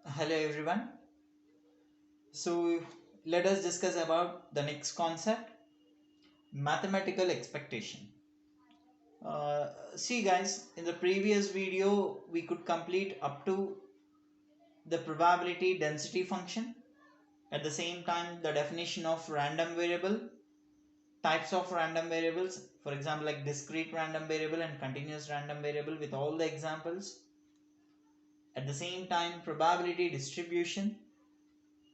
Hello everyone. So let us discuss about the next concept, mathematical expectation. See guys, in the previous video we could complete up to the probability density function. At the same time, the definition of random variable, types of random variables, for example like discrete random variable and continuous random variable with all the examples. At the same time, probability distribution,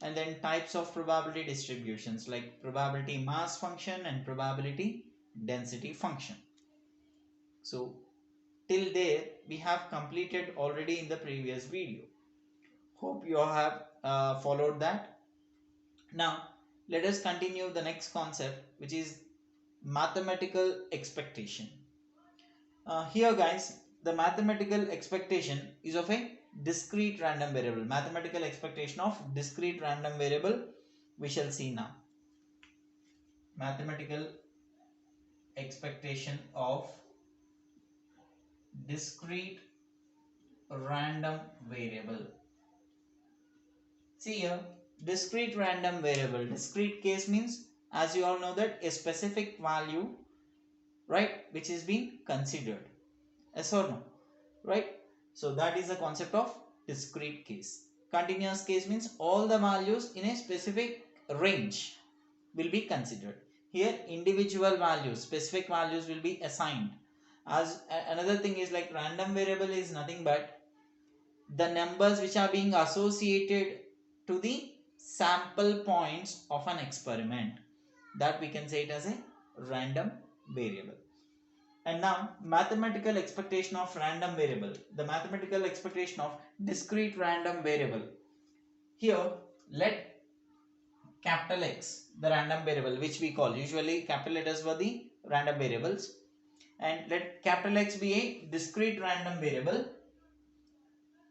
and then types of probability distributions like probability mass function and probability density function. So till there we have completed already in the previous video. Hope you have followed that. Now let us continue the next concept, which is mathematical expectation. Here guys, the mathematical expectation is of a discrete random variable. Mathematical expectation of discrete random variable we shall see now. Mathematical expectation of discrete random variable. See here, discrete random variable. Discrete case means, as you all know, that a specific value, right, which is being considered. Yes or no? Right? So that is the concept of discrete case. Continuous case means all the values in a specific range will be considered. Here individual values, specific values will be assigned. As another thing is like random variable is nothing but the numbers which are being associated to the sample points of an experiment, that we can say it as a random variable. And now mathematical expectation of random variable, the mathematical expectation of discrete random variable. Here let capital X the random variable, which we call usually capital letters were the random variables, and let capital X be a discrete random variable,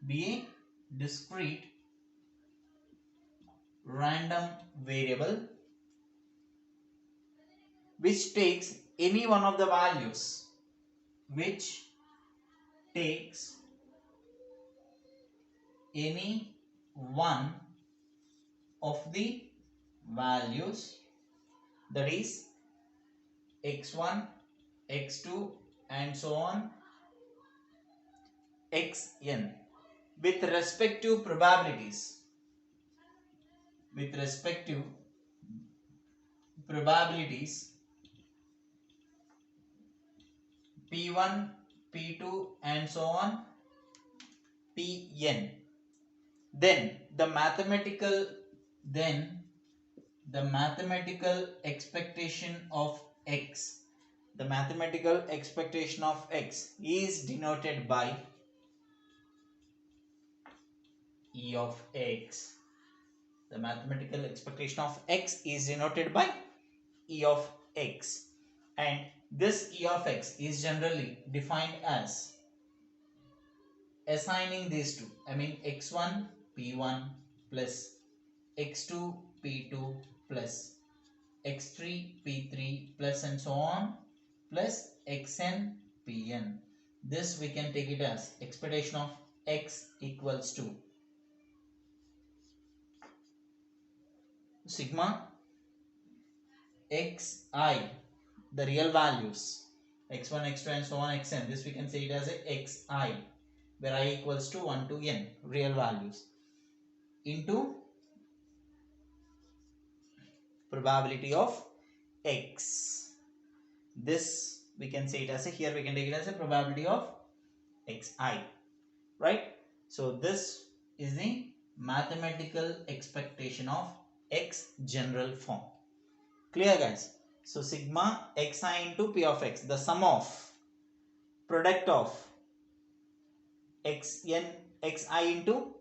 be a discrete random variable which takes any one of the values, which takes any one of the values, that is x1, x2 and so on, xn, with respect to probabilities, with respect to probabilities p1, p2 and so on, pn. Then the mathematical expectation of x, the mathematical expectation of x is denoted by e of x. The mathematical expectation of x is denoted by e of x, and this e of x is generally defined as assigning these two, I mean x1 p1 plus x2 p2 plus x3 p3 plus and so on plus xn pn. This we can take it as expectation of x equals to sigma xi, the real values x1, x2 and so on xn. This we can say it as a xi, where I equals to 1 to n, real values, into probability of x. This we can say it as a, here we can take it as a probability of xi, right? So this is the mathematical expectation of x general form. Clear guys? So sigma xi into p of x, the sum of product of xn xi into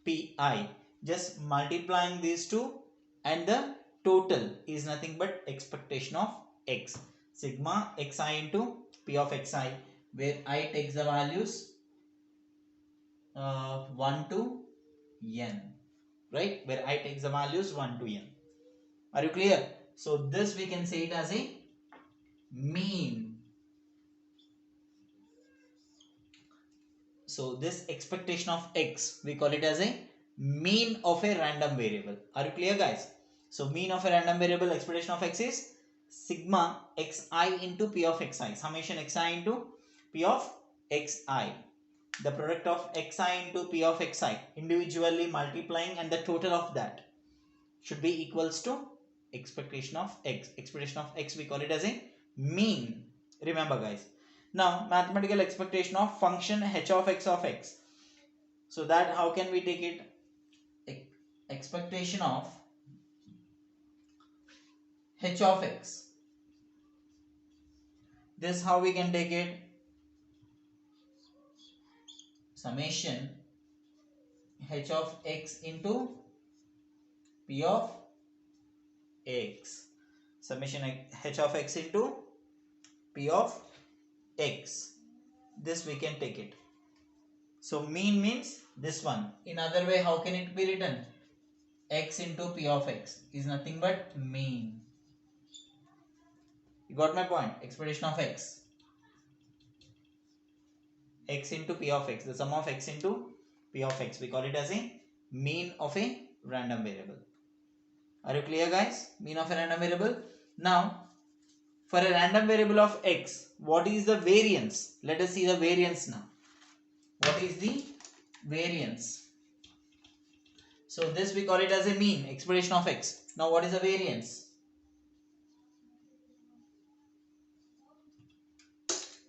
pi, just multiplying these two, and the total is nothing but expectation of x, sigma xi into p of xi, where I takes the values 1 to n, right, where I takes the values 1 to n. Are you clear? So this we can say it as a mean. So this expectation of x we call it as a mean of a random variable. Are you clear, guys? So mean of a random variable, expectation of x is sigma xi into p of xi, summation xi into p of xi. The product of xi into p of xi individually multiplying, and the total of that should be equals to expectation of x. Expectation of x, we call it as a mean. Remember, guys. Now mathematical expectation of function h of x. So that how can we take it? Expectation of h of x. This how we can take it? Summation h of x into p of x. Summation h of x into p of x. This we can take it. So mean means this one. In other way, how can it be written? X into p of x is nothing but mean. You got my point? Expectation of x. X into p of x. The sum of x into p of x. We call it as a mean of a random variable. Are you clear, guys? Mean of a random variable. Now, for a random variable of x, what is the variance? Let us see the variance now. What is the variance? So this we call it as a mean, expectation of x. Now what is the variance?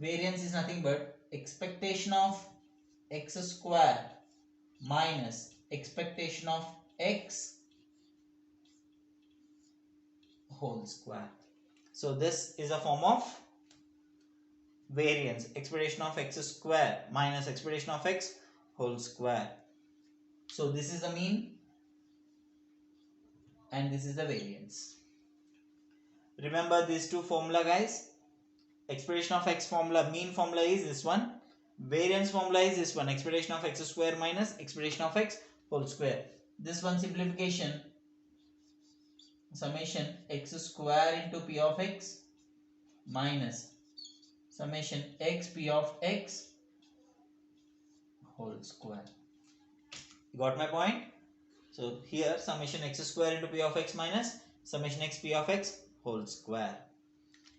Variance is nothing but expectation of x square minus expectation of x whole square. So this is a form of variance, expectation of x square minus expectation of x whole square. So this is the mean and this is the variance. Remember these two formula, guys. Expectation of x formula, mean formula is this one. Variance formula is this one, expectation of x square minus expectation of x whole square. This one simplification, summation x square into p of x minus summation x p of x whole square. You got my point? So here summation x square into p of x minus summation x p of x whole square.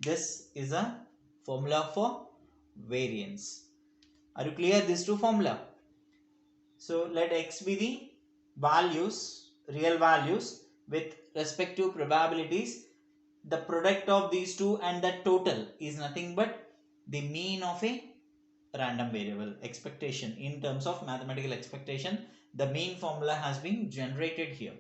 This is a formula for variance. Are you clear? These two formula. So let x be the values, real values with respect to probabilities. The product of these two and the total is nothing but the mean of a random variable. Expectation in terms of mathematical expectation, the mean formula has been generated here.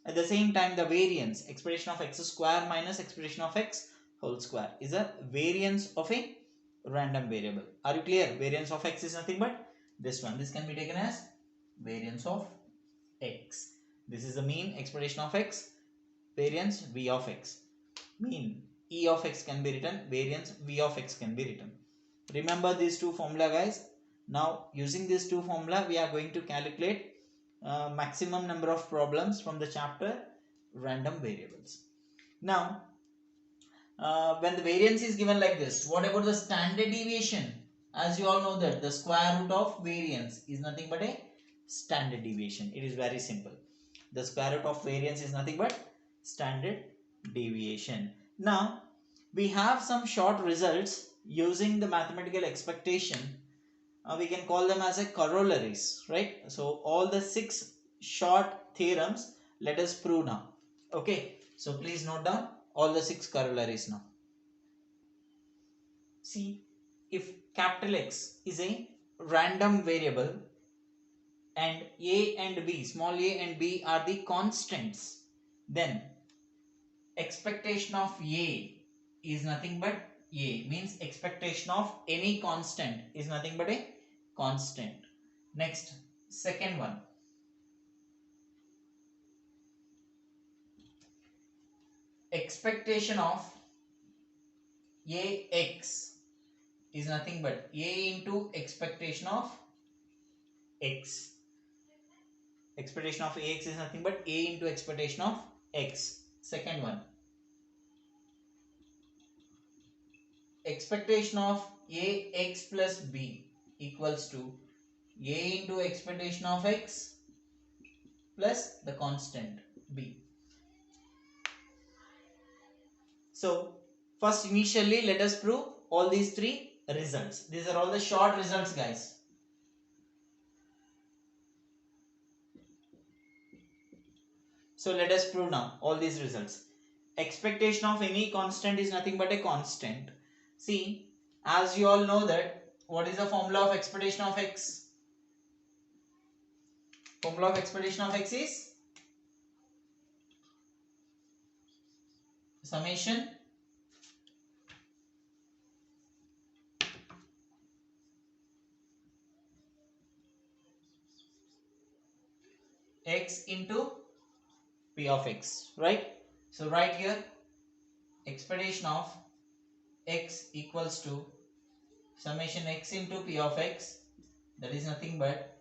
At the same time, the variance, expectation of x square minus expectation of x whole square, is a variance of a random variable. Are you clear? Variance of x is nothing but this one. This can be taken as variance of x. This is the mean, expectation of x, variance v of x. Mean e of x can be written, variance v of x can be written. Remember these two formula, guys. Now using these two formula, we are going to calculate maximum number of problems from the chapter random variables. Now when the variance is given like this, what about the standard deviation? As you all know that the square root of variance is nothing but a standard deviation. It is very simple. The square root of variance is nothing but standard deviation. Now we have some short results using the mathematical expectation. We can call them as a corollaries, right? So all the 6 short theorems let us prove now. Okay, so please note down all the 6 corollaries now. See, if capital X is a random variable and a and b, small a and b are the constants, then expectation of a is nothing but a, means expectation of any constant is nothing but a constant. Next, second one, expectation of ax is nothing but a into expectation of x. Expectation of ax is nothing but a into expectation of x. Second one, expectation of ax plus b equals to a into expectation of x plus the constant b. So first initially let us prove all these three results. These are all the short results, guys. So let us prove now all these results. Expectation of any constant is nothing but a constant. See, as you all know that, what is the formula of expectation of x? Formula of expectation of x is summation x into p of x, right? So right here, expectation of x equals to summation x into p of x, that is nothing but,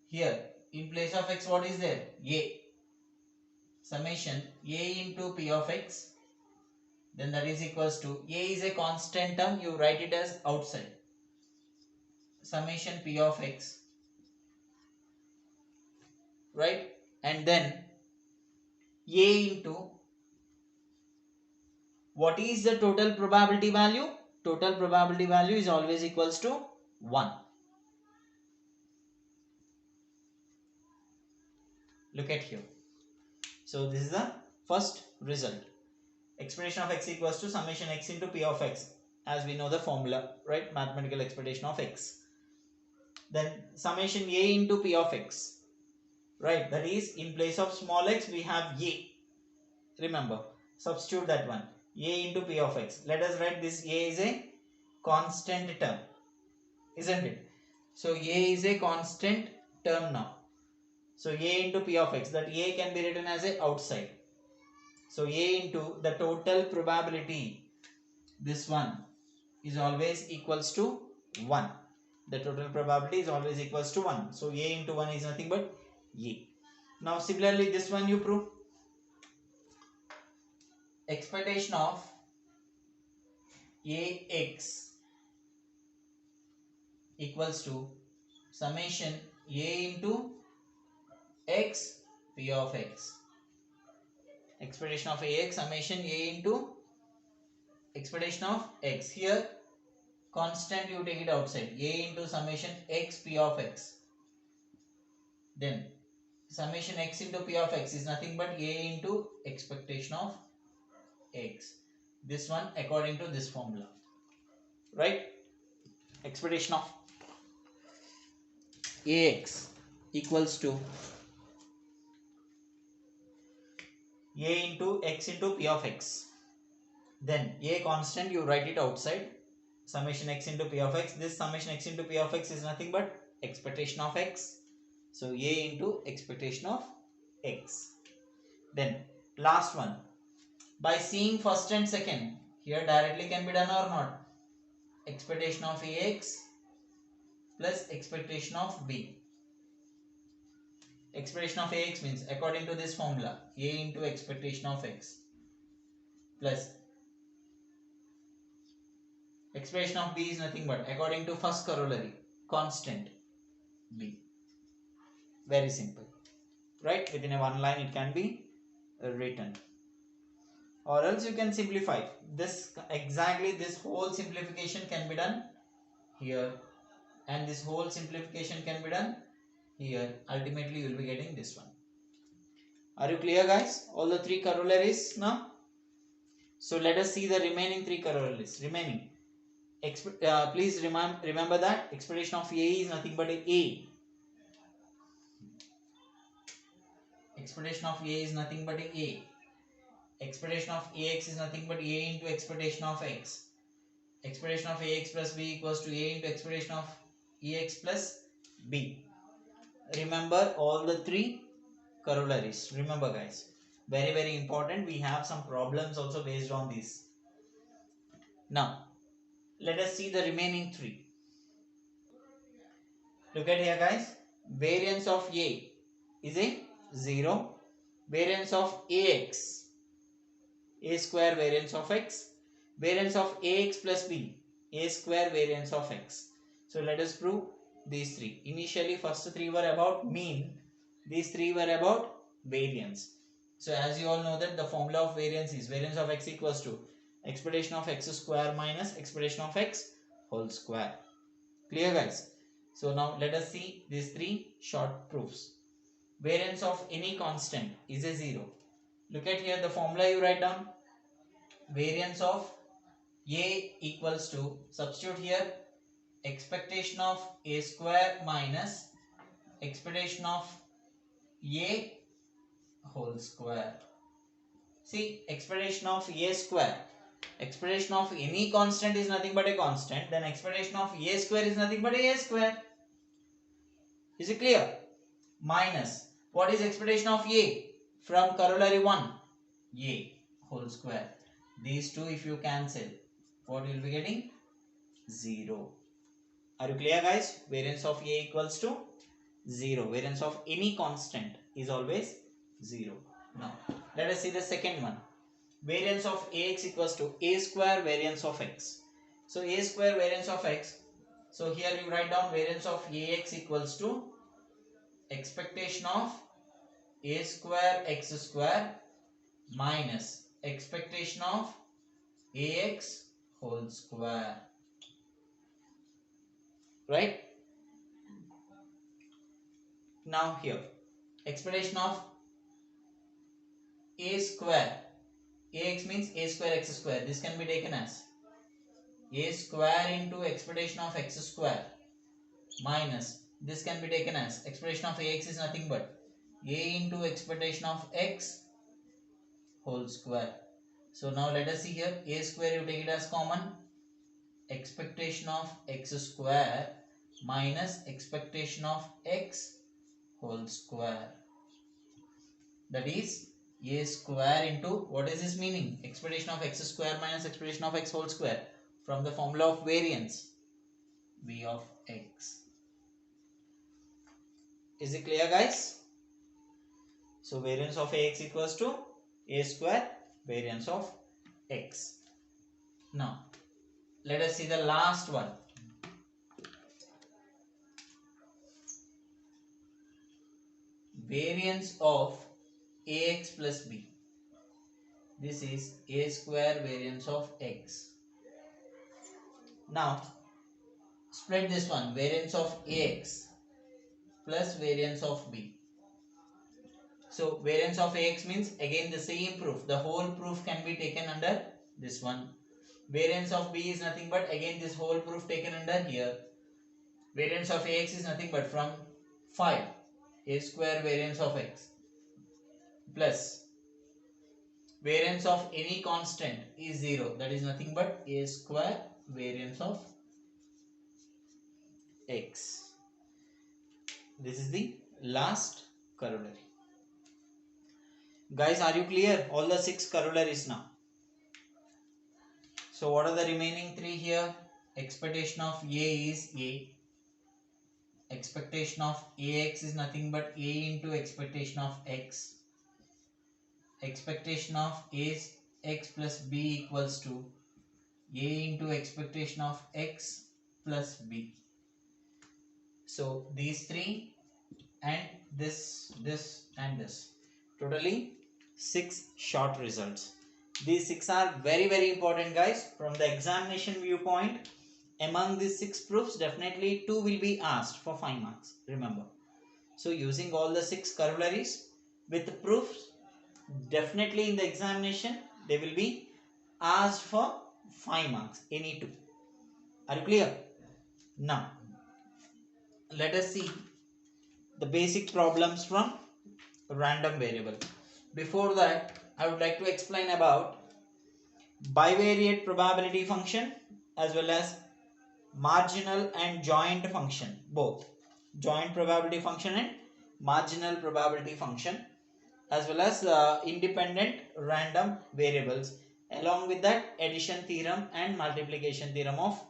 here in place of x what is there? A. Summation a into p of x, then that is equals to, a is a constant term, you write it as outside, summation p of x, right? And then a into, what is the total probability value? Total probability value is always equals to 1. Look at here. So this is the first result. Expectation of x equals to summation x into p of x, as we know the formula, right? Mathematical expectation of x. Then summation a into p of x, right? That is, in place of small x we have a. Remember, substitute that one, a into p of x. Let us write this, a is a constant term, isn't it? So a is a constant term now. So a into p of x, that a can be written as a outside. So a into the total probability, this one is always equals to 1. The total probability is always equals to 1. So a into 1 is nothing but a. Now similarly this one you prove. Expectation of ax equals to summation a into x p of x. Expectation of ax, summation a into expectation of x. Here constant you take it outside, a into summation x p of x. Then summation x into p of x is nothing but a into expectation of x. This one according to this formula, right? Expectation of ax equals to a into x into p of x. Then a constant you write it outside, summation x into p of x. This summation x into p of x is nothing but expectation of x. So a into expectation of x. Then last one, by seeing first and second, here directly can be done or not. Expectation of ax plus expectation of b. Expectation of ax means according to this formula, a into expectation of x plus expectation of b is nothing but according to first corollary, constant b. Very simple, right? Within a one line it can be written, or else you can simplify this. Exactly this whole simplification can be done here, and this whole simplification can be done here. Ultimately you will be getting this one. Are you clear, guys? All the three corollaries now. So let us see the remaining three corollaries. Remaining, please remember that expectation of a is nothing but a. Expectation of a is nothing but a. Expectation of ax is nothing but a into expectation of x. Expectation of ax plus b equals to a into expectation of ex plus b. Remember all the three corollaries. Remember, guys, very important. We have some problems also based on this. Now let us see the remaining three. Look at here, guys. Variance of a is a 0. Variance of ax, a square variance of x. Variance of ax plus b, a square variance of x. So let us prove these three. Initially first three were about mean, these three were about variance. So as you all know that the formula of variance is variance of x equals to expectation of x square minus expectation of x whole square. Clear guys? So now let us see these three short proofs. Variance of any constant is a 0. Look at here the formula you write down. Variance of a equals to, substitute here, expectation of a square minus expectation of a whole square. See, expectation of a square, expectation of any constant is nothing but a constant, then expectation of a square is nothing but a square. Is it clear? Minus, what is expectation of a? From corollary 1, a whole square. These two if you cancel, what you will be getting? 0. Are you clear guys? Variance of a equals to 0. Variance of any constant is always 0. Now, let us see the second one. Variance of ax equals to a square variance of x. So, a square variance of x. So, here you write down variance of ax equals to expectation of a square x square minus expectation of ax whole square. Right? Now here, expectation of a square, ax means a square x square. This can be taken as a square into expectation of x square minus, this can be taken as expectation of ax is nothing but a into expectation of x whole square. So now let us see here, a square you take it as common, expectation of x square minus expectation of x whole square. That is a square into, what is this meaning? Expectation of x square minus expectation of x whole square. From the formula of variance, v of x. Is it clear guys? So variance of ax equals to a square variance of x. Now let us see the last one. Variance of ax plus b. This is a square variance of x. Now split this one, variance of ax plus variance of b. So variance of ax means again the same proof. The whole proof can be taken under this one. Variance of b is nothing but again this whole proof taken under here. Variance of ax is nothing but from 5 a square variance of x plus variance of any constant is 0. That is nothing but a square variance of x. This is the last corollary. Guys, are you clear? All the 6 corollaries now. So what are the remaining 3 here? Expectation of a is a. Expectation of ax is nothing but a into expectation of x. Expectation of is x plus b equals to a into expectation of x plus b. So these 3 and this and this. Totally 6 short results. These 6 are very important guys. From the examination viewpoint, among these 6 proofs, definitely 2 will be asked for 5 marks. Remember. So using all the 6 corollaries with the proofs, definitely in the examination they will be asked for 5 marks, any 2. Are you clear? Now let us see the basic problems from random variable. Before that, I would like to explain about bivariate probability function as well as marginal and joint function, both joint probability function and marginal probability function, as well as independent random variables. Along with that, addition theorem and multiplication theorem of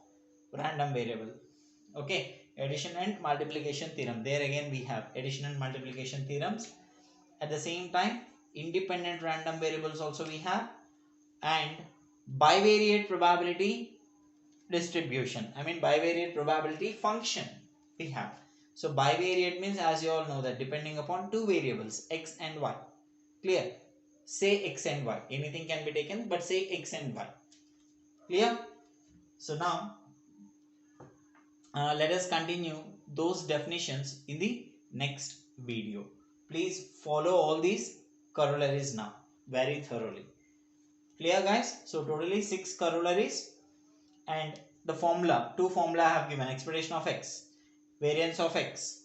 random variable. Okay, addition and multiplication theorem. There again we have addition and multiplication theorems. At the same time, independent random variables also we have, and bivariate probability distribution. I mean bivariate probability function we have. So bivariate means, as you all know, that depending upon 2 variables x and y. Clear? Say x and y. Anything can be taken, but say x and y. Clear? So now let us continue those definitions in the next video. Please follow all these corollaries now very thoroughly. Clear, guys? So totally 6 corollaries, and the formula, two formula I have given: expression of x, variance of x,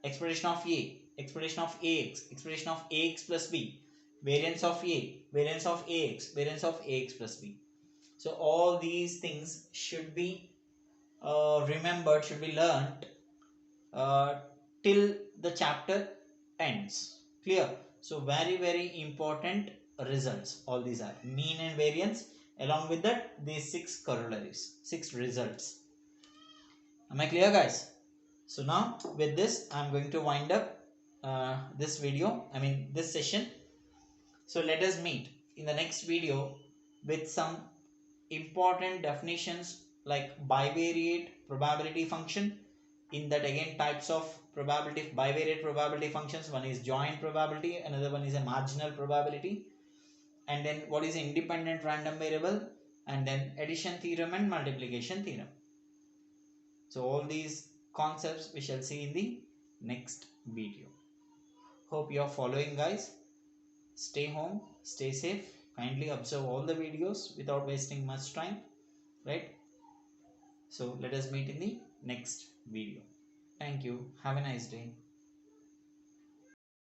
expression of a, expression of ax, expression of ax plus b, variance of a, variance of ax, variance of ax plus b. So all these things should be remembered, should be learnt till the chapter ends. Clear? So very important results. All these are mean and variance. Along with that, these 6 corollaries, 6 results. Am I clear, guys? So now with this, I'm going to wind up this video. I mean this session. So let us meet in the next video with some important definitions like bivariate probability function. In that, again, types of probability, bivariate probability functions: one is joint probability, another one is a marginal probability, and then what is independent random variable, and then addition theorem and multiplication theorem. So all these concepts we shall see in the next video. Hope you are following, guys. Stay home, stay safe, kindly observe all the videos without wasting much time, right? So let us meet in the next video. Thank you. Have a nice day.